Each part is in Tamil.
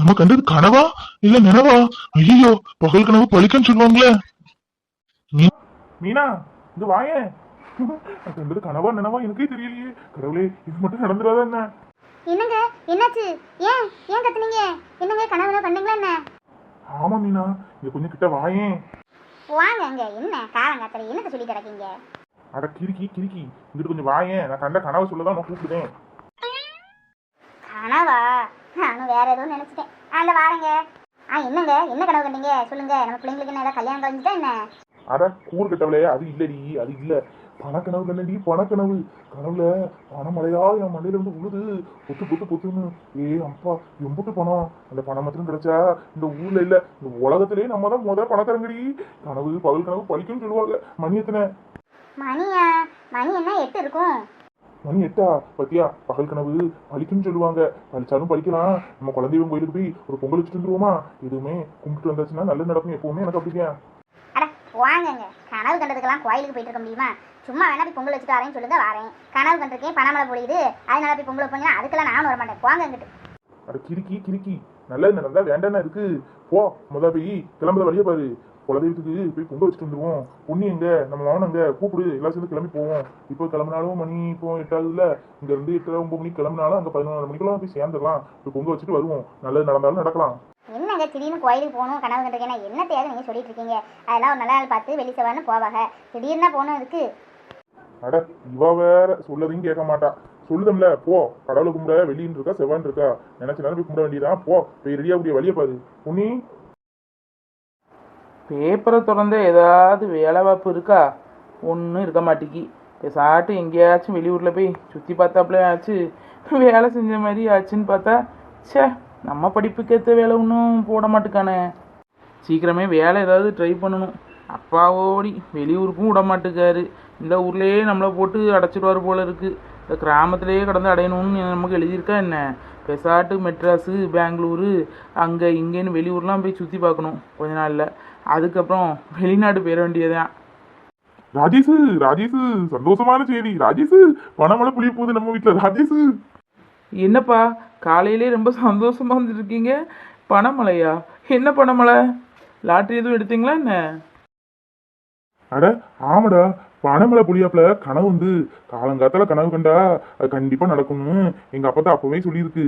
நம்ம கண்டது கனவா இல்ல நினவா? ஐயோ, பகல் கனவு பழிக்கன்னு சொல்லுவாங்களே. மீனா, இது வாயேன். அது கண்டது கனவா நினவா எனக்கே தெரியலையே. கடவுளே, இது மட்டும் நடந்துடாத என்ன? என்னங்க, என்னாச்சு? ஏன் ஏன் கத்துனீங்க? என்னங்க, கனவுல பண்ணீங்களா என்ன? ஆமா மீனா, இங்க கொஞ்சம் கிட்ட வாயேன். வாங்க. அங்க என்ன காலங்காத்தல என்னத்த சொல்லி கிடக்கீங்க? அட கிறுக்கி கிறுக்கி, இங்கிட்டு கொஞ்சம் வாயேன். நான் கண்ட கனவை சொல்லதான் நான் கூப்பிடுதேன். கனவா? நானும் வேற எதுவும் நினைச்சிட்டேன். அந்த வாரங்க. என்னங்க, என்ன கனவு கண்டீங்க சொல்லுங்க. நம்ம பிள்ளைங்களுக்கு என்ன ஏதாவது கல்யாணம் கழிஞ்சிட்டா என்ன? அட கூறு கட்டவளே, அது இல்லடி, அது இல்ல. பணக்கனவு கண்ணடி, பணக்கனவு. கனவுல பணமழையா என் மண்டையில இருந்து உழுது, பொத்து பொத்து பொத்துன்னு. அப்பா, எம்புட்டு பணம். அந்த பணம் மாத்திரம் கிடைச்சா இந்த ஊர்ல இல்ல, இந்த உலகத்திலேயே நம்ம தான் பணக்காரங்கடி. கனவு பகல் கனவு பழிக்கும்னு சொல்லுவாங்க. மணி எத்தனை? மணியா? மணி என்ன 8 இருக்கும். மணி 8ஆ? பத்தியா, பகல் கனவு பழிக்கும்னு சொல்லுவாங்க. பழிச்சாலும் பழிக்கலாம். நம்ம குலதெய்வம் கோயிலுக்கு போய் ஒரு பொங்கல் வச்சுட்டு வந்துருவோமா? எதுவுமே கும்பிட்டு வந்தாச்சுன்னா நல்லது நடக்கும். எப்பவுமே எனக்கு அப்படிங்க. அட வாங்கங்க, கனவு கண்டதுக்கெல்லாம் கோயிலுக்கு போயிட்டு இருக்க முடியுமா? சும்மா வேணா போய் பொங்கல் வச்சுட்டு வரேன்னு சொல்லுங்க, வரேன். கனவு கண்டிருக்கேன், பணமழை பொழியுது, அதனால போய் பொங்கல் வைப்பீங்க, அதுக்கெல்லாம் நானும் வர மாட்டேன். போங்க அங்கிட்டு. அட கிறுக்கி கிறுக்கி, நல்லது நடந்தா வேண்டானா இருக்கு. போ, போய் கிளம்புற வழியே பாரு. குலதெய்வத்துக்கு போய் பொங்கல் வச்சுட்டு வந்துருவோம். பொண்ணு எங்க, நம்ம மகன் அங்க கூப்பிடு, எல்லாம் சேர்ந்து கிளம்பி போவோம். இப்போ கிளம்பினாலும் மணி இப்போ 8ஆகுதுல, இங்க இருந்து 8 9 மணிக்கு கிளம்பினாலும் அங்க 11 மணிக்கெல்லாம் போய் சேர்ந்துடலாம். போய் பொங்கல் வச்சுட்டு வருவோம். நல்லது நடந்தாலும் நடக்கலாம். என்னங்க திடீர்னு கோயிலுக்கு போகணும் கனவு கண்டிருக்கேன், என்னத்தையாவது நீங்க சொல்லிட்டு இருக்கீங்க? அதெல்லாம் ஒரு நல்ல நாள் பார்த்து வெளி செவ்வாய்னு போவாங்க, திடீர்னா போகணும் இருக்கு. அட இவ வேற சொல்லதையும் கேட்க மாட்டா. சொல்லுதம்ல, போ. கடவுளை கும்பிட வெளியின்னு இருக்கா செவ்வான்னு இருக்கா, நினைச்ச நேரம் போய் கும்பிட வேண்டியதான். போ, போய் ரெடியா கூடிய வழியை பாரு. பொன்னி, பேப்பரை திறந்த ஏதாவது வேலை வாய்ப்பு இருக்கா? ஒன்றும் இருக்க மாட்டேங்கி. சாப்பிட்டு எங்கேயாச்சும் வெளியூரில் போய் சுற்றி பார்த்தாப்புல ஆச்சு, வேலை செஞ்ச மாதிரி ஆச்சுன்னு பார்த்தா, சே, நம்ம படிப்புக்கேற்ற வேலை ஒன்றும் போட மாட்டேக்கானே. சீக்கிரமே வேலை ஏதாவது ட்ரை பண்ணணும். அப்பாவோடி வெளியூருக்கும் விட மாட்டேக்காரு. இந்த ஊர்லேயே நம்மளை போட்டு அடைச்சிடுவார் போல இருக்குது. இந்த கிராமத்திலேயே கடந்து அடையணும்னு நமக்கு எழுதியிருக்கா என்ன? பெசாட்டு மெட்ராஸு, பெங்களூரு, அங்கே இங்கேன்னு வெளியூர்லாம் போய் சுற்றி பார்க்கணும் கொஞ்ச நாளில். அதுக்கப்புறம் வெளிநாடு போயிட வேண்டியதான். ராஜேஷு ராஜேஷு, சந்தோஷமான செய்தி. ராஜேஷு, பணமழை புளிய போகுது நம்ம வீட்டுல. ராஜேஷு, என்னப்பா காலையிலே ரொம்ப சந்தோஷமாக வந்துட்டு இருக்கீங்க? பணமழையா? என்ன பணமழை? லாட்ரி எதுவும் எடுத்தீங்களா என்ன? அட ஆமாடா, பணமழை புளியாப்புல கனவு வந்து காலங்காத்தால கனவு கண்டா அது கண்டிப்பா நடக்கும்னு எங்க அப்பா தான் அப்பவே சொல்லியிருக்கு.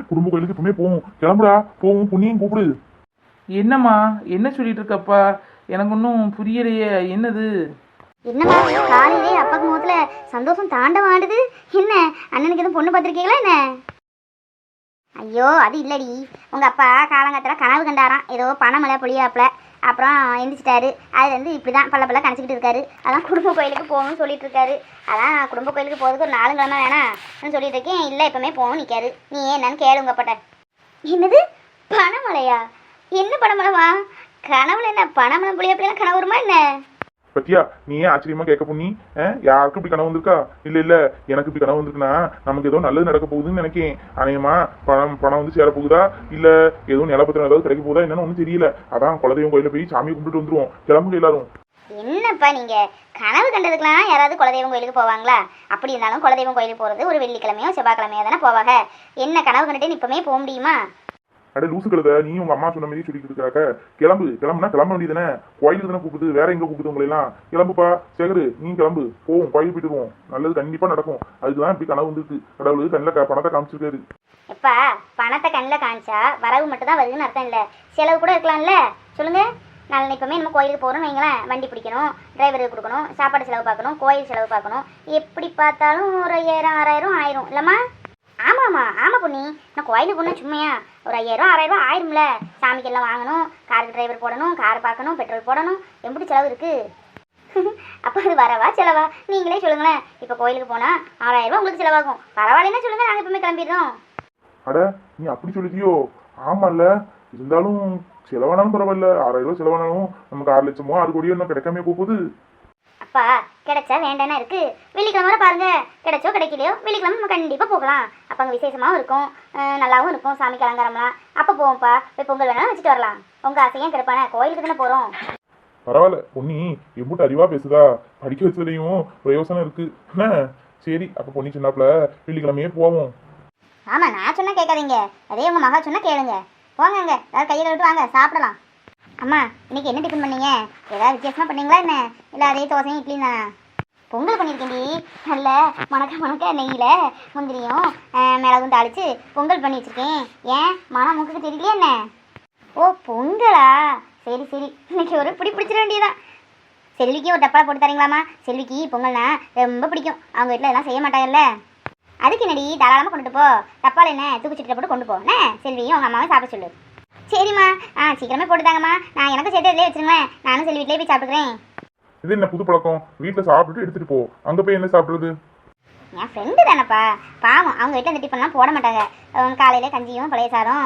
குடும்ப கோயிலுக்கு இப்பவுமே போவோம். கிளம்புடா, போவோம். புண்ணியும் கூப்பிடு. என்னம்மா, என்ன சொல்லிட்டு இருக்கப்பா? எனக்கு ஒன்றும் புரியலையே, என்னது? என்னம்மா, காலையிலே அப்பாக்கு முகத்துல சந்தோஷம் தாண்டவம் ஆடுது. என்ன, அண்ணனுக்கு எதுவும் பொண்ணு பார்த்துருக்கீங்களா என்ன? ஐயோ, அது இல்லடி, உங்க அப்பா காலங்காத்துல கனவு கண்டாராம், ஏதோ பணமழை பொழியாப்புல. அப்புறம் எந்திரிச்சிட்டாரு. அதுலேருந்து இப்படி தான் பல்ல கணிச்சிக்கிட்டு இருக்காரு. அதான் குடும்ப கோயிலுக்கு போகணும்னு சொல்லிட்டு இருக்காரு. அதான் குடும்ப கோயிலுக்கு போகிறதுக்கு ஒரு 4 கிழமை வேணாம்னு சொல்லிட்டு இருக்கேன். இல்லை, எப்பவுமே போகணும் நிற்காரு. நீ என்னன்னு கேளுங்கப்பட்ட. என்னது பணமழையா? என்ன பணமழைவா? கனவுல என்ன பணமழை பொழியாப்புலாம் கனவு வருமா என்ன? பத்தியா, நீ ஏன் ஆச்சரியமா கேட்க பொண்ணி? யாருக்கும் இப்படி கனவு வந்திருக்கா? இல்ல இல்ல, எனக்கு இப்படி கனவு வந்திருக்குன்னா நமக்கு ஏதோ நல்லது நடக்க போகுதுன்னு நினைக்கேன். அநேகமா பணம் வந்து சேர போகுதா, இல்ல ஏதோ நிலப்பத்திரம் ஏதாவது கிடைக்க போகுதா என்னன்னு ஒன்றும் தெரியல. அதான் குலதெய்வம் கோயில போய் சாமியை கும்பிட்டு வந்துருவோம். கிளம்புங்க எல்லாரும். என்னப்பா நீங்க கனவு கண்டதுக்கெல்லாம் யாராவது குலதெய்வம் கோயிலுக்கு போவாங்களா? அப்படி இருந்தாலும் குலதெய்வம் கோயிலுக்கு போறது ஒரு வெள்ளிக்கிழமையோ செவ்வாய்க்கிழமையோ தானே போவாங்க. என்ன கனவு கண்டுட்டு இப்பவுமே போக முடியுமா? அட லூசு கழுத, நீ உங்க அம்மா சொன்ன மாதிரி சொல்லிட்டு இருக்காக்க. கிளம்புனா கிளம்ப வேண்டியதானே. கோயிலுக்கு தானே கூப்பிடுது, வேற எங்க கூப்பிடுது உங்களை எல்லாம்? கிளம்புப்பா சேகரு, நீ கிளம்பு, போவோம். கோயிலுக்கு போயிட்டுருவோம். நல்லது கண்டிப்பா நடக்கும். அதுக்குதான் இப்படி கனவு வந்துருக்கு. கடவுள் கண்ணில் பணத்தை காமிச்சிருக்காரு. எப்பா, பணத்தை கண்ணில் காமிச்சா வரவு மட்டும் தான் வருதுன்னு அர்த்தம் இல்லை, செலவு கூட இருக்கலாம்ல. சொல்லுங்க. நாளை இப்பவுமே நம்ம கோயிலுக்கு போகிறோம் வைங்களேன், வண்டி பிடிக்கணும், டிரைவருக்கு கொடுக்கணும், சாப்பாடு செலவு பார்க்கணும், கோயில் செலவு பார்க்கணும். எப்படி பார்த்தாலும் ஒரு 5000 6000 ஆயிரும் இல்லைம்மா? ஆமாம்மா, ஆமாம் பொண்ணி, நான் கோயிலுக்கு போனால் சும்மையா ஒரு 5000 6000 ஆயிரும்ல. சாமிக்கு எல்லாம் வாங்கணும், காருக்கு டிரைவர் போடணும், கார் பார்க்கணும், பெட்ரோல் போடணும், எப்படி செலவு இருக்குது? அப்போ அது வரவா செலவா நீங்களே சொல்லுங்களேன். இப்போ கோயிலுக்கு போனால் 6000 உங்களுக்கு செலவாகும். பரவாயில்லன்னா சொல்லுங்கள், நாங்கள் எப்பவுமே கிளம்பிடுறோம். அட நீ அப்படி சொல்லிட்டியோ? ஆமாம்ல, இருந்தாலும் செலவானாலும் பரவாயில்ல. 6000 செலவானாலும் நமக்கு 6 லட்சமோ 6 கோடியோ இன்னும் கிடைக்காம போகுது. அப்பா கிடைச்சா வேண்டானா இருக்கு. வெள்ளிக்கிழமை பாருங்க, கிடைச்சோ கிடைக்கலையோ வெள்ளிக்கிழமை நம்ம கண்டிப்பாக போகலாம். அப்போ அங்கே விசேஷமாகவும் இருக்கும், நல்லாவும் இருக்கும், சாமிக்கு அலங்காரம்லாம். அப்போ போவோம்ப்பா, போய் பொங்கல் வேணாலும் வச்சுட்டு வரலாம். உங்கள் ஆசையும் கிடப்பானே, கோயிலுக்கு தானே போகிறோம். பரவாயில்ல பொன்னி, எம்பூட்டு அறிவா பேசுதா. படிக்க வச்சதுலையும் பிரயோசனம் இருக்கு என்ன? சரி, அப்போ பொன்னி சொன்னாப்புல வெள்ளிக்கிழமையே போவோம். ஆமா நான் சொன்னா கேட்காதீங்க, அதே உங்க மகா சொன்னா கேளுங்க. போங்கங்க, ஏதாவது கையை கழுவிட்டு வாங்க சாப்பிடலாம். அம்மா இன்னைக்கு என்ன டிஃபன் பண்ணீங்க? ஏதாவது வித்தியாசமா பண்ணீங்களா என்ன? இல்லை அதே தோசையும் இட்லியும் தானா? பொங்கல் பண்ணியிருக்கேன்டி, நல்ல மணக்க நெய்யில் முந்திரியும் மிளகும் தாளித்து பொங்கல் பண்ணி வச்சுருக்கேன். ஏன் மனம் மூக்குக்கு தெரியலையா என்ன? ஓ பொங்கலா, சரி சரி, இன்னைக்கு ஒரு பிடிச்சிட வேண்டியதான். செல்விக்கு ஒரு டப்பாவில் போட்டு தரீங்களாம்மா? செல்விக்கு பொங்கல்னா ரொம்ப பிடிக்கும், அவங்க வீட்டில் இதெல்லாம் செய்ய மாட்டாங்கல்ல. அதுக்கு என்னடி, தாராளமாக கொண்டுட்டு போ. டப்பாவில் என்ன தூக்குச்சிட்டு போட்டு கொண்டு போனே, செல்வியும் அவங்க அம்மாவும் சாப்பிட சொல்லு. சரிம்மா, சீக்கிரமே போட்டுதாங்கம்மா. நான் எனக்கு சேர்த்து இதிலே வச்சுருங்களேன், நானும் செல்வி வீட்டிலே போய் சாப்பிட்டுக்கிறேன். இது என்ன புது பழக்கம்? வீட்டில் சாப்பிட்டுட்டு எடுத்துட்டு போ, அங்கே போய் என்ன சாப்பிட்றது? என் ஃப்ரெண்டு தானேப்பா, பாவம் அவங்க வீட்டில் இந்த டிஃபன்லாம் போட மாட்டாங்க. காலையில் கஞ்சியும் பழைய சாதம்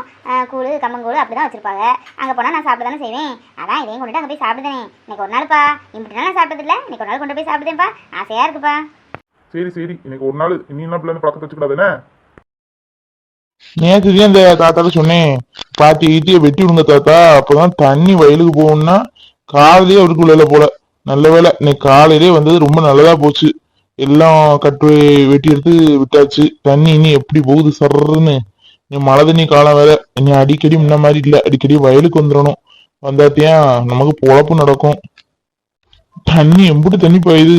கூழ் கம்மங்கூழ் அப்படி தான் வச்சுருப்பாங்க. அங்கே போனால் நான் சாப்பிட தானே செய்வேன், அதான் இதையும் கொண்டுட்டு அங்கே போய் சாப்பிடுதேனே. இன்னைக்கு ஒரு நாள்ப்பா, இப்படி நான் சாப்பிட்டதில்ல, இன்னைக்கு ஒரு நாள் கொண்டு போய் சாப்பிடுதேன்ப்பா, ஆசையாக இருக்குப்பா. சரி சரி, இன்னைக்கு ஒரு நாள் நீ என்ன பிள்ளை பழக்கத்தை வச்சுக்கூடாதுன்னு நேற்று அந்த தாத்தாட்ட சொன்னேன், பாத்தி ஈட்டியை வெட்டி விடுங்க தாத்தா, அப்பதான் தண்ணி வயலுக்கு போகணும்னா காலையிலே அவருக்குள்ள போல. நல்ல வேலை இன்னைக்கு காலையிலே வந்தது, ரொம்ப நல்லதா போச்சு. எல்லாம் கட்டு வெட்டி எடுத்து விட்டாச்சு. தண்ணி இனி எப்படி போகுது சர்ன்னு. நீ மழை தண்ணி காலம் வேற, இனி அடிக்கடி முன்ன மாதிரி இல்ல, அடிக்கடி வயலுக்கு வந்துடணும். வந்தாத்தியா நமக்கு பொழப்பு நடக்கும். தண்ணி எம்பிட்டு தண்ணி போயுது,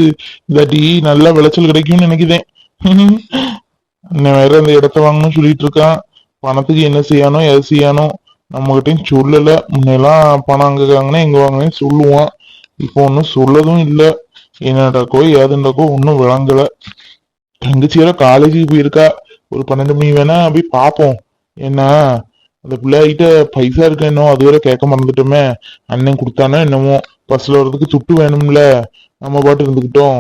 இதாட்டி நல்லா விளைச்சல் கிடைக்கும்னு நினைக்குதேன். இன்னும் வேற அந்த இடத்த வாங்கணும்னு சொல்லிட்டு இருக்கான். பணத்துக்கு என்ன செய்யணும் எது செய்யணும் நம்ம கிட்டையும் சொல்லல. முன்னெல்லாம் பணம் அங்க வாங்கினேன் இங்க வாங்கினேன்னு சொல்லுவான், இப்போ ஒன்னும் சொல்லதும் இல்ல. என்னடாக்கோ ஏதுண்டாக்கோ ஒன்னும் விளங்கல. தங்கச்சியோட காலேஜுக்கு போயிருக்கா, ஒரு 12 மணி வேணா போய் பாப்போம். ஏன்னா அந்த பிள்ளைகிட்ட பைசா இருக்கு என்னோ, அது வரை கேட்க மறந்துட்டோமே. அண்ணன் கொடுத்தானோ என்னமோ, பஸ்ல வர்றதுக்கு துட்டு வேணும்ல. நம்ம பாட்டு இருந்துகிட்டோம்.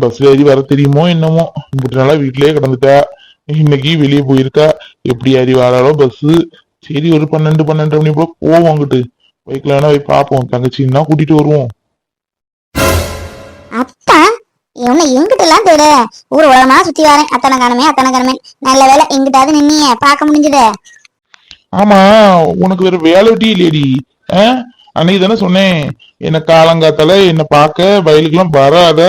பஸ்ல ஏறி வர தெரியுமோ என்னமோ, இப்படி நாளா வீட்லயே கிடந்துட்டா. இன்னைக்கு வெளியே போயிருக்கா, எப்படி ஏறி வராளோ பஸ். சரி ஒரு 12 மணி போல போவோம், அங்கிட்டு பைக்ல வேணா போய் பாப்போம். தங்கச்சின்னா கூட்டிட்டு வருவோம். அப்பா இவனை எங்கிட்ட எல்லாம் தேட ஊர் உலகமா சுத்தி வரேன், அத்தனை காணமே. நல்ல வேலை எங்கிட்டாவது நின்னிய பார்க்க முடிஞ்சது. ஆமா, உனக்கு வேற வேலை வெட்டி இல்லையடி? அன்னைக்கு தானே சொன்னேன், என்ன காலங்காத்தால என்ன பார்க்க வயலுக்கெல்லாம் வராத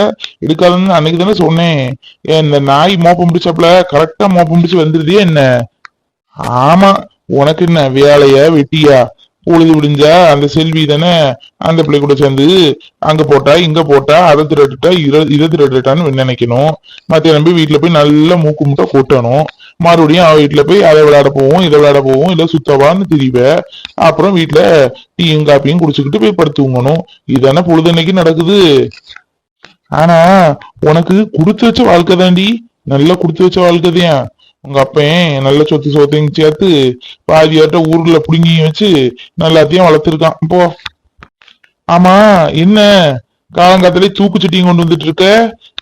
எடுக்காதன்னு அன்னைக்கு தானே சொன்னேன். இந்த நாய் மோப்பம் பிடிச்சாப்புல கரெக்டா மோப்பம் பிடிச்சு வந்துருதே என்ன? ஆமா, உனக்கு என்ன வேலையா வெட்டியா? பொழுது விடிஞ்சா அந்த செல்வி தானே அந்த பிள்ளை கூட சேர்ந்து அங்க போட்டா இங்க போட்டா அதை திருட்டுட்டா இதை திருட்டுட்டான்னு நினைக்கணும். மத்தியானம் போய் வீட்டுல போய் நல்லா மூக்கு முட்டை கொட்டணும். மறுபடியும் அவ வீட்டுல போய் அதை விளையாட போவோம் இதை விளையாட போவோம் இல்ல சுத்தவான்னு தெரியவ. அப்புறம் வீட்டுல டீயும் காப்பியும் குடிச்சுக்கிட்டு போய் படுத்துங்கணும். இதானே பொழுதன்னைக்கு நடக்குது. ஆனா உனக்கு குடுத்து வச்ச வாழ்க்கை தாண்டி, நல்லா குடுத்து வச்ச வாழ்க்கைதான். உங்க அப்பன் நல்ல சொத்து சொத்தையும் சேர்த்து பாதியாட்ட ஊர்ல புடுங்கி வச்சு நல்லாத்தையும் வளர்த்துருக்கான் போ. ஆமா, என்ன காலங்காத்திலே தூக்குச்சட்டியும் கொண்டு வந்துட்டு இருக்க?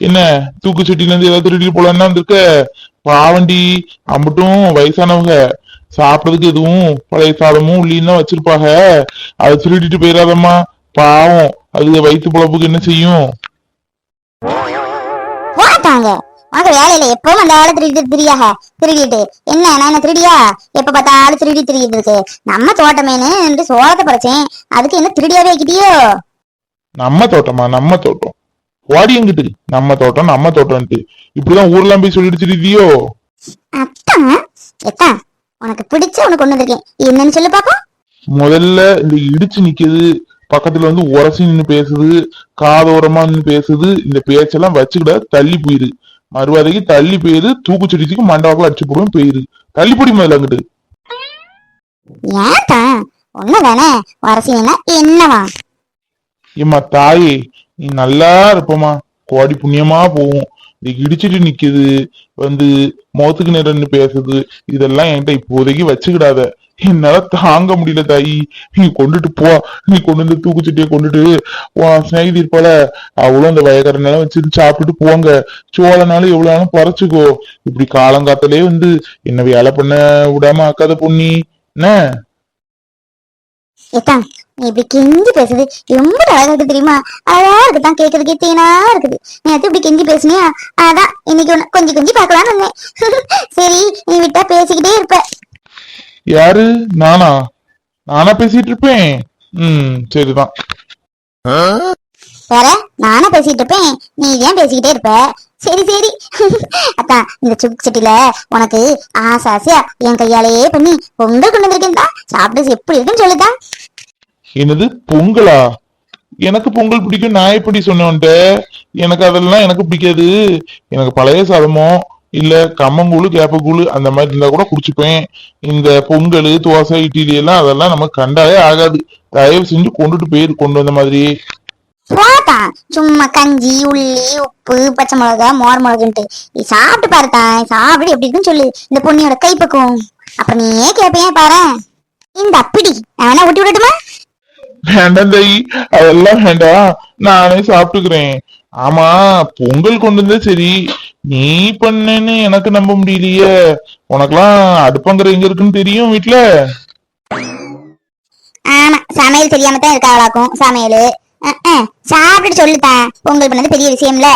என்ன தூக்குச்சட்டில இருந்து ஏதாவது திருடிட்டு போலான்னு வந்திருக்க? பாவண்டி, அம்பட்டும் வயசானவங்க சாப்பிடறதுக்கு எதுவும் பழைய சாதமும் உள்ளின்னு தான் வச்சிருப்பாங்க. அதை திருடிட்டு போயிடாதம்மா, பாவம். அது வயிற்று பொழப்புக்கு என்ன செய்யும்? உனக்கு வேலையில எப்பவும் அந்த ஆளை திருடிட்டு என்ன நான் என்ன திருடியா? எப்ப பார்த்தாலும் திருடி திரிகிட்டு இருக்கு. நம்ம தோட்டமேனு சோளத்தை பறிச்சேன், அதுக்கு என்ன திருடியாவே வைக்கிட்டியோ? நம்ம தோட்டமா? நம்ம தோட்டம் வாடி எங்கிட்டு? நம்ம தோட்டம்ட்டு இப்படிதான் ஊர்லாம் போய் சொல்லிட்டு திரிதியோ? அத்தா உனக்கு பிடிச்ச உனக்கு கொண்டு வந்திருக்கேன், என்னன்னு சொல்லு பாப்போம். முதல்ல இந்த இடிச்சு நிக்குது, பக்கத்துல வந்து உரசி நின்று பேசுது, காதோரமா நின்று பேசுது. இந்த பேச்செல்லாம் வச்சுக்கிட தள்ளி போயிரு. மறுவாதைக்கு தள்ளி போயிரு, தூக்குச்செடிக்கு மண்டவாக்கில் அடிச்சு போடுவோம் போயிரு. தள்ளி போடி முதல்ல அங்கிட்டு. ஏன்டா ஒண்ணுதானே வரசினா என்னவா? ஏம்மா தாயே, நீ நல்லா இருப்பமா, கோடி புண்ணியமா போவோம். இது இடிச்சிட்டு நிக்குது, வந்து முகத்துக்கு நேரம்னு பேசுது, இதெல்லாம் என்கிட்ட இப்போதைக்கு வச்சுக்கிடாத. என்னால தாங்க முடியல தாயி. நீ கொண்டுட்டு போ, நீ கொண்டு வந்து தூக்குச்சட்டியை கொண்டுட்டு ஸ்நேகிதி இருப்பால, அவளும் அந்த வயக்காரனால வச்சுட்டு சாப்பிட்டுட்டு போங்க. சோழனாலும் எவ்வளவு நாளும் பறைச்சுக்கோ. இப்படி காலங்காத்தாலே வந்து என்ன வேலை பண்ண விடாம ஆக்காத பொண்ணி என்ன? நீ இப்படி கெஞ்சி பேசுது ரொம்ப அழகா இருக்கு தெரியுமா? அழகா இருக்குதான், கேட்கறதுக்கே தேனா இருக்குது. நேற்று இப்படி கெஞ்சி பேசுனியா, அதான் இன்னைக்கு கொஞ்சம் பாக்கலாம்னு வந்தேன். சரி நீ விட்டா பேசிக்கிட்டே இருப்ப. யாரு? நானா பேசிட்டு இருப்பேன்? சரிதான். வேற நானா பேசிட்டு இருப்பேன், நீ ஏன் பேசிக்கிட்டே இருப்ப? சரி சரி. அக்கா இந்த சுக்கு சட்டில உனக்கு ஆசை ஆசையா என் கையாலேயே பண்ணி பொங்கல் கொண்டு வந்திருக்கேன்டா. சாப்பிட்டு எப்படி இருக்குன்னு சொல்லுதா. என்னது பொங்கலா? எனக்கு பொங்கல் பிடிக்கும், நான் எப்படி சொன்னேன்ட்ட? எனக்கு அதெல்லாம் எனக்கு பிடிக்காது. எனக்கு பழைய சாதமோ இல்ல கம்மங்கூழு கேப்பக்கூழு அந்த மாதிரி இருந்தா கூட குடிச்சுப்பேன். இந்த பொங்கல் தோசை இட்லி எல்லாம் அதெல்லாம் நமக்கு கண்டாலே ஆகாது. தயவு செஞ்சு கொண்டுட்டு போயிரு, கொண்டு வந்த மாதிரி. போட்டா சும்மா கஞ்சி உள்ளி உப்பு பச்சை மிளகா மோர் மிளகுன்ட்டு நீ சாப்பிட்டு பாருத்தா. சாப்பிட்டு எப்படி இருக்குன்னு சொல்லு. இந்த பொண்ணியோட கைப்பக்கும் அப்புறம் நீயே கேப்பையா பாரு. இந்த அப்படி நான் வேணா ஊட்டி விடட்டுமா? வேண்டாம் தாயி, அதெல்லாம் வேண்டாம், நானே சாப்பிட்டுக்கிறேன். ஆமா, பொங்கல் கொண்டு வந்தா சரி, நீ பண்ணேன்னு எனக்கு நம்ப முடியலையே. உனக்கெல்லாம் அடுப்பங்கரை எங்க இருக்குன்னு தெரியும் வீட்டுல? ஆமா, சமையல் தெரியாம தான் இருக்காங்களாக்கும். சமையல் சாப்பிட்டு சொல்லுத்தா. பொங்கல் பண்ணது பெரிய விஷயம்ல.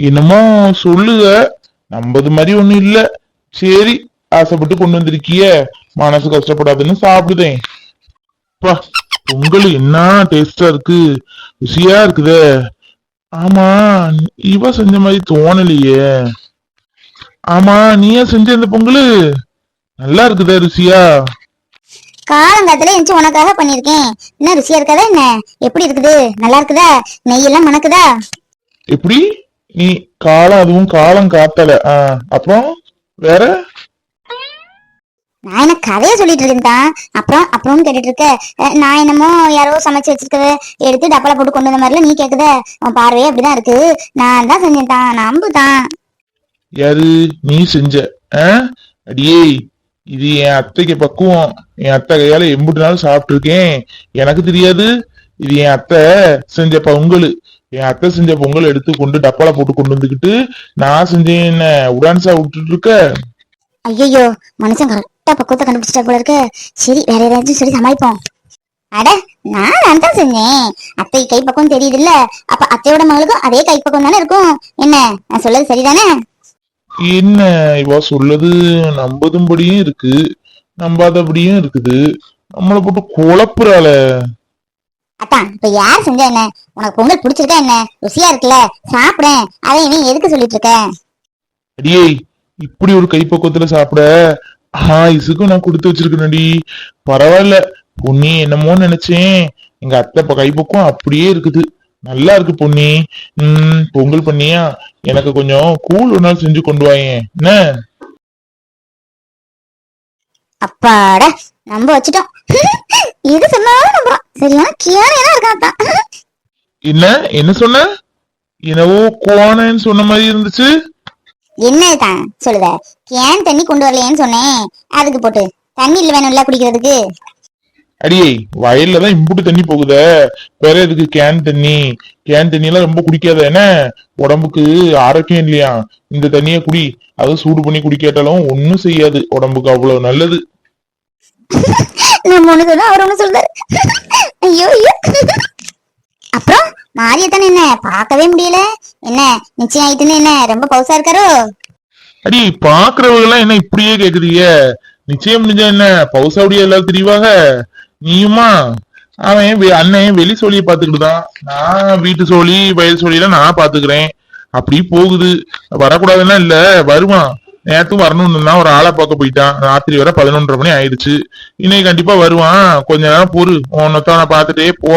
என்னமோ சொல்லுக, நம்பது மாதிரி ஒண்ணும் இல்ல. சரி, ஆசைப்பட்டு கொண்டு வந்திருக்கிய, மனசு கஷ்டப்படாதுன்னு சாப்பிடுதேன். பா, பொங்கல் என்ன டேஸ்டா இருக்கு, ருசியா இருக்குதே. ஆமா, இவ செஞ்ச மாதிரி தோணலையே. ஆமா, நீயா செஞ்ச இந்த பொங்கல் நல்லா இருக்குதே ருசியா? காலங்காத்துல எந்திச்சு உனக்காக பண்ணிருக்கேன். என்ன ருசியா இருக்காதா என்ன? எப்படி இருக்குது? நல்லா இருக்குதா? நெய்யெல்லாம் மணக்குதா? எப்படி நீ காலம், அதுவும் காலம் காத்தல. அப்புறம் வேற? நான் என்ன கதையா சொல்லிட்டு இருக்கேன் தான். அப்புறம் அப்புறம் கேட்டுட்டு இருக்க. நான் என்னமோ யாரோ சமைச்சு வச்சிருக்கத எடுத்து டப்பால போட்டு கொண்டு வந்த மாதிரில நீ கேக்குத. உன் பார்வையே அப்படிதான் இருக்கு. நான் தான் செஞ்சேன் தான், நம்புதான். யாரு நீ செஞ்ச? அடியே, இது என் அத்தைக்கு பக்குவம். என் அத்தை கையால எம்புட்டு நாள் சாப்பிட்டு இருக்கேன், எனக்கு தெரியாது? இது என் அத்தை செஞ்ச பொங்கல். என் அத்தை செஞ்ச பொங்கல் எடுத்து கொண்டு டப்பால போட்டு கொண்டு வந்துக்கிட்டு நான் செஞ்சேன் என்ன உடான்சா விட்டுட்டு இருக்க? ஐயோ, மனுஷன் கரெக்டா பக்குவத்தை கண்டுபிடிச்சிட்டா போல இருக்கு. சரி, வேற ஏதாச்சும் சொல்லி சமாளிப்போம். அட, நான் தான் செஞ்சேன். அத்தை கை பக்கம் தெரியுது இல்ல, அப்ப அத்தையோட மகளுக்கும் அதே கை பக்கம் தானே இருக்கும். என்ன நான் சொல்லது சரிதானே? என்ன இவ சொல்லது நம்பதும்படியும் இருக்கு, நம்பாதபடியும் இருக்குது. நம்மளை போட்டு குழப்புறாள. அத்தான், இப்ப யார் செஞ்சா என்ன? உனக்கு பொங்கல் பிடிச்சிருக்கா என்ன? ருசியா இருக்குல்ல, சாப்பிடேன். அதை நீ எதுக்கு சொல்லிட்டு இருக்க? அடியே, இப்படி ஒரு கைப்பக்குவத்துல சாப்பிட இசுக்கும் நான் கொடுத்து வச்சிருக்கேன்டி. பரவாயில்ல, பொன்னி என்னமோ நினைச்சேன். எங்க அத்தை கைப்பக்குவம் அப்படியே இருக்குது. நல்லா இருக்கு பொன்னி. பொங்கல் பண்ணியா எனக்கு கொஞ்சம் கூழ் ஒரு நாள் செஞ்சு கொண்டு வாயேன் என்ன? அப்பாட, நம்ப வச்சுட்டோம். எது சொன்னாலும் நம்புறோம். சரியான கியானா இருக்காத்தான். என்ன என்ன சொன்ன? என்னவோ கோனன்னு சொன்ன மாதிரி இருந்துச்சு. என்னதான் சொல்லுத? கேன் தண்ணி கொண்டு வரலையேன்னு சொன்னேன். அதுக்கு போட்டு தண்ணி இல்ல வேணும்ல குடிக்கிறதுக்கு. அடியே, வயல்ல தான் இம்புட்டு தண்ணி போகுத, வேற எதுக்கு கேன் தண்ணி? கேன் தண்ணி எல்லாம் ரொம்ப குடிக்காத என்ன, உடம்புக்கு ஆரோக்கியம் இல்லையா? இந்த தண்ணிய குடி. அது சூடு பண்ணி குடிக்காட்டாலும் ஒன்னும் செய்யாது, உடம்புக்கு அவ்வளவு நல்லது. நம்ம ஒண்ணு சொன்னா அவர் ஒண்ணு சொல்றாரு. ஐயோ ஐயோ. அப்புறம் மாரியத்தானே என்ன பார்க்கவே முடியல. என்ன நிச்சயம் ஆயிட்டுன்னு என்ன ரொம்ப பவுசா இருக்காரோ? அடி, பாக்குறவங்க எல்லாம் என்ன இப்படியே கேக்குறீங்க? நிச்சயம் முடிஞ்சா என்ன பௌசாவுடைய எல்லாரும் தெரியவாங்க? நீயுமா? அவன் அண்ணன் வெளி சோழிய பாத்துக்கிட்டுதான், நான் வீட்டு சோழி வயல் சோழியெல்லாம் நான் பாத்துக்கிறேன். அப்படி போகுது. வரக்கூடாதுன்னா இல்ல, வருவான். நேரத்தும் வரணும்னு தான் ஒரு ஆளை பார்க்க போயிட்டான். ராத்திரி வர 11:30 மணி ஆயிடுச்சு. இன்னைக்கு கண்டிப்பா வருவான். கொஞ்ச நேரம் பொறு, உன்னத்தான் நான் பாத்துட்டே போ.